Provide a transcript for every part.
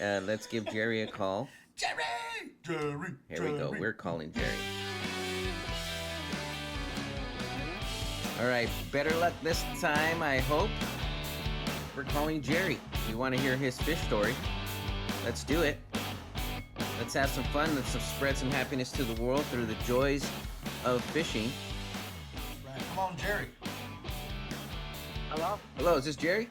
let's give Jerry a call. Jerry! Here we go. We're calling Jerry. All right, better luck this time, I hope. We're calling Jerry. We want to hear his fish story. Let's do it. Let's have some fun. Let's spread some happiness to the world through the joys of fishing. Right, come on, Jerry. Hello? Hello, is this Jerry?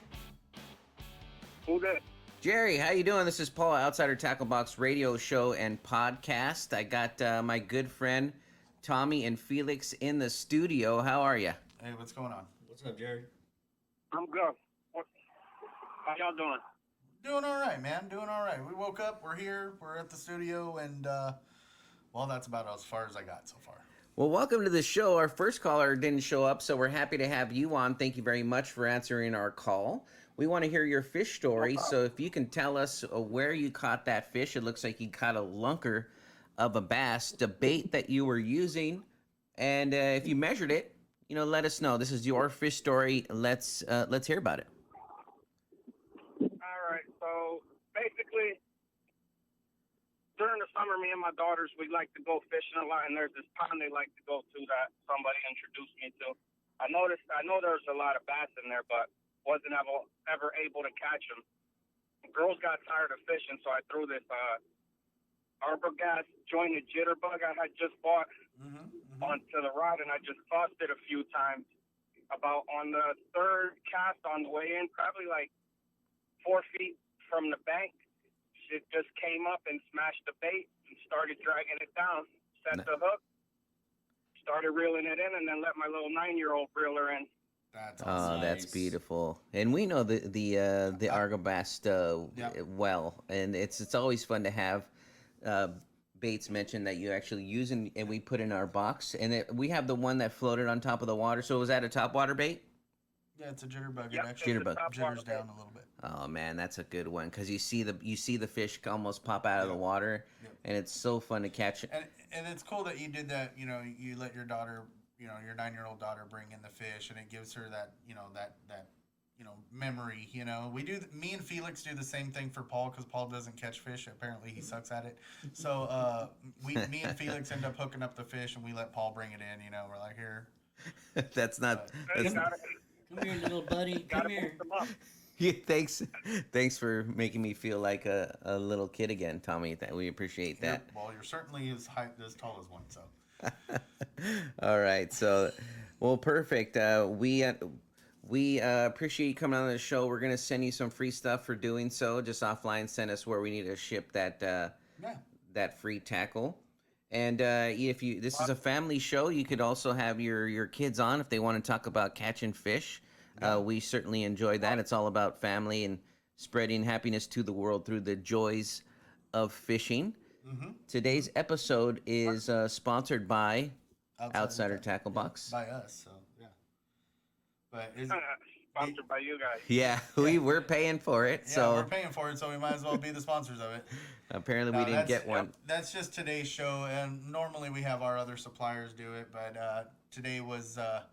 Who's that? Jerry, how you doing? This is Paul, Outsider Tackle Box radio show and podcast. I got my good friend Tommy and Felix in the studio. How are you? Hey, what's going on? What's up, Jerry? I'm good. How y'all doing? Doing all right, man. Doing all right. We woke up. We're here. We're at the studio, and well, that's about as far as I got so far. Well, welcome to the show. Our first caller didn't show up, so we're happy to have you on. Thank you very much for answering our call. We want to hear your fish story, so if you can tell us where you caught that fish. It looks like you caught a lunker of a bass, the bait that you were using, and if you measured it, let us know. This is your fish story. Let's hear about it. All right. So basically, during the summer, me and my daughters, we like to go fishing a lot, and there's this pond they like to go to that somebody introduced me to. I know there's a lot of bass in there, but wasn't ever able to catch them. Girls got tired of fishing, so I threw this Arbor Gas jointed jitterbug I had just bought onto the rod, and I just tossed it a few times. About on the third cast on the way in, probably like 4 feet from the bank, it just came up and smashed the bait and started dragging it down. Set the hook, started reeling it in, and then let my little 9-year-old reel her in. That's awesome. That's beautiful. And we know the Argobast well, and it's always fun to have baits mentioned that you actually use, and we put in our box. And we have the one that floated on top of the water. So was that a topwater bait? Yeah, it's a jitterbug. Yep, It actually jitters bait. down a little bit. Oh man, that's a good one because you see the fish almost pop out of the water, and it's so fun to catch. And it's cool that you did that. You let your daughter, your 9-year-old daughter, bring in the fish, and it gives her that memory. Me and Felix do the same thing for Paul because Paul doesn't catch fish. Apparently, he sucks at it. So me and Felix end up hooking up the fish, and we let Paul bring it in. We're like, here. That's not. That's, Come here, little buddy. Come here. yeah, thanks for making me feel like a little kid again, Tommy. We appreciate that. Well, you're certainly as tall as one. So. All right. So, well, perfect. We appreciate you coming on the show. We're gonna send you some free stuff for doing so. Just offline, send us where we need to ship that free tackle. And this is a family show, you could also have your kids on if they want to talk about catching fish. We certainly enjoy that. It's all about family and spreading happiness to the world through the joys of fishing. Today's episode is sponsored by Outsider Tackle Box. By us, so yeah. But sponsored by you guys. Yeah, we're paying for it. Yeah, so we're paying for it, so we might as well be the sponsors of it. Apparently, we didn't get one. That's just today's show, and normally we have our other suppliers do it, but today was, well,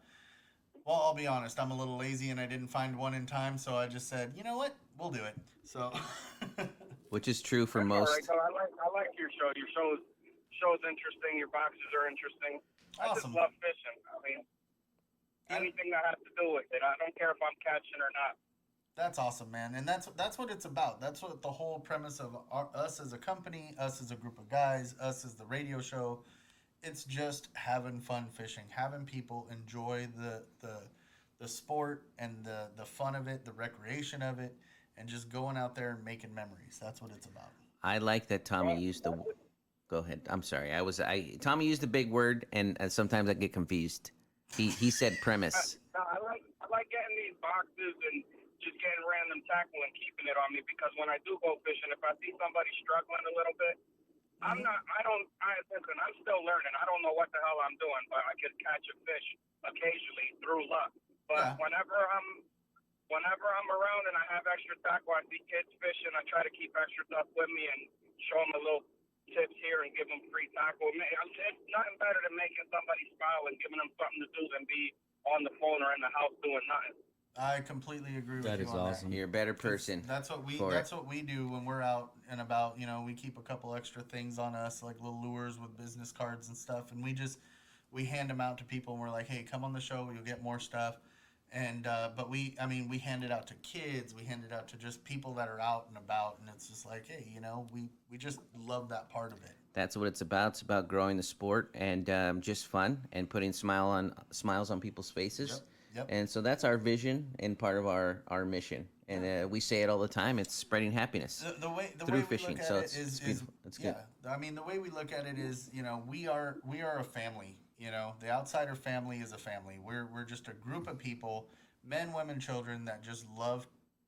I'll be honest, I'm a little lazy, and I didn't find one in time, so I just said, you know what, we'll do it. So, which is true for That's most. all right. I like your show. Your show's interesting. Your boxes are interesting. I just Awesome. love fishing. I mean, anything that has to do with it. I don't care if I'm catching or not. That's awesome, man, and that's what it's about. That's what the whole premise of us as a company, us as a group of guys, us as the radio show. It's just having fun fishing, having people enjoy the sport and the fun of it, the recreation of it, and just going out there and making memories. That's what it's about. I like that Tommy used the. Go ahead. I'm sorry. Tommy used a big word, and sometimes I get confused. He said premise. No, I like getting these boxes and just getting random tackle and keeping it on me, because when I do go fishing, if I see somebody struggling a little bit, listen, I'm still learning. I don't know what the hell I'm doing, but I could catch a fish occasionally through luck. But whenever I'm around and I have extra tackle, I see kids fishing, I try to keep extra stuff with me and show them a little tips here and give them free tackle. It's nothing better than making somebody smile and giving them something to do than be on the phone or in the house doing nothing. I completely agree with That you is on awesome. You're a better that. person. That's what we for that's it. what we do when we're out and about. You know, we keep a couple extra things on us, like little lures with business cards and stuff, and we hand them out to people, and we're like, hey, come on the show, you'll get more stuff. And but I mean, we hand it out to kids, we hand it out to just people that are out and about, and it's just like, hey, you know, we just love that part of it. That's what it's about. It's about growing the sport and just fun and putting smiles on people's faces. Yep. Yep. And so that's our vision and part of our mission. And we say it all the time. It's spreading happiness The through way we fishing. look at So it it's is beautiful. It's good. yeah. I mean, the way we look at it is, you know, we are a family. You know, the outsider family is a family. We're just a group of people, men, women, children that just love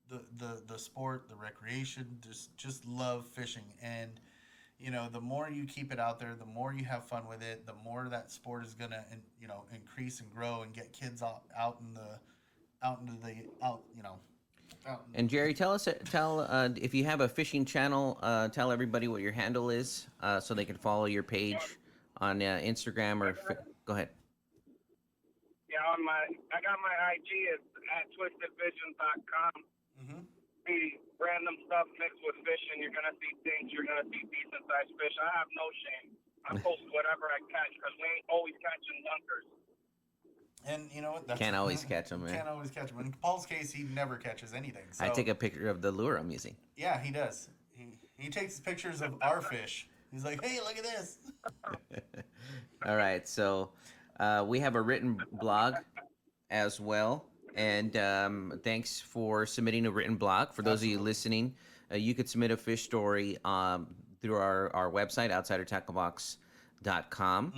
the sport, the recreation, just love fishing. And you know, the more you keep it out there, the more you have fun with it, the more that sport is gonna, you know, increase and grow and get kids out in the out into the out, you know, out. And Jerry, tell if you have a fishing channel, tell everybody what your handle is, so they can follow your page on Instagram or. Go ahead. Yeah, I got my IG. It's at twistedvisions.com. Mm-hmm. Be random stuff mixed with fishing. You're gonna see things. You're gonna see decent sized fish. I have no shame. I post whatever I catch because we ain't always catching dunkers. And you know what? That's, Can't always catch 'em, man. Can't always catch them. In Paul's case, he never catches anything. So I take a picture of the lure I'm using. yeah, he does. He takes pictures of our fish. He's like, hey, look at this. All right, so we have a written blog as well, and thanks for submitting a written blog. For those of you Absolutely. listening, you could submit a fish story through our website, outsidertacklebox.com,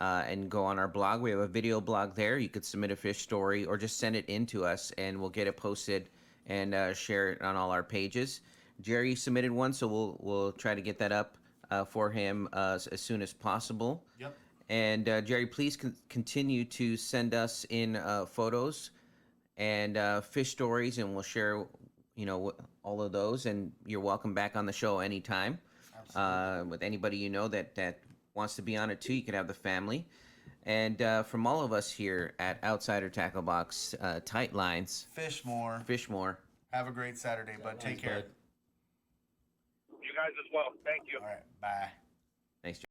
and go on our blog. We have a video blog there. You could submit a fish story or just send it in to us, and we'll get it posted and share it on all our pages. Jerry submitted one, so we'll try to get that up for him as soon as possible. Yep. And Jerry, please continue to send us in photos and fish stories, and we'll share, you know, all of those. And you're welcome back on the show anytime. Absolutely. With anybody you know that wants to be on it too, you can have the family. And from all of us here at Outsider Tackle Box, tight lines, Fish more. fish more. Have a great Saturday, bud. Take care. You guys as well. Thank you. All right. Bye. Thanks, Jerry.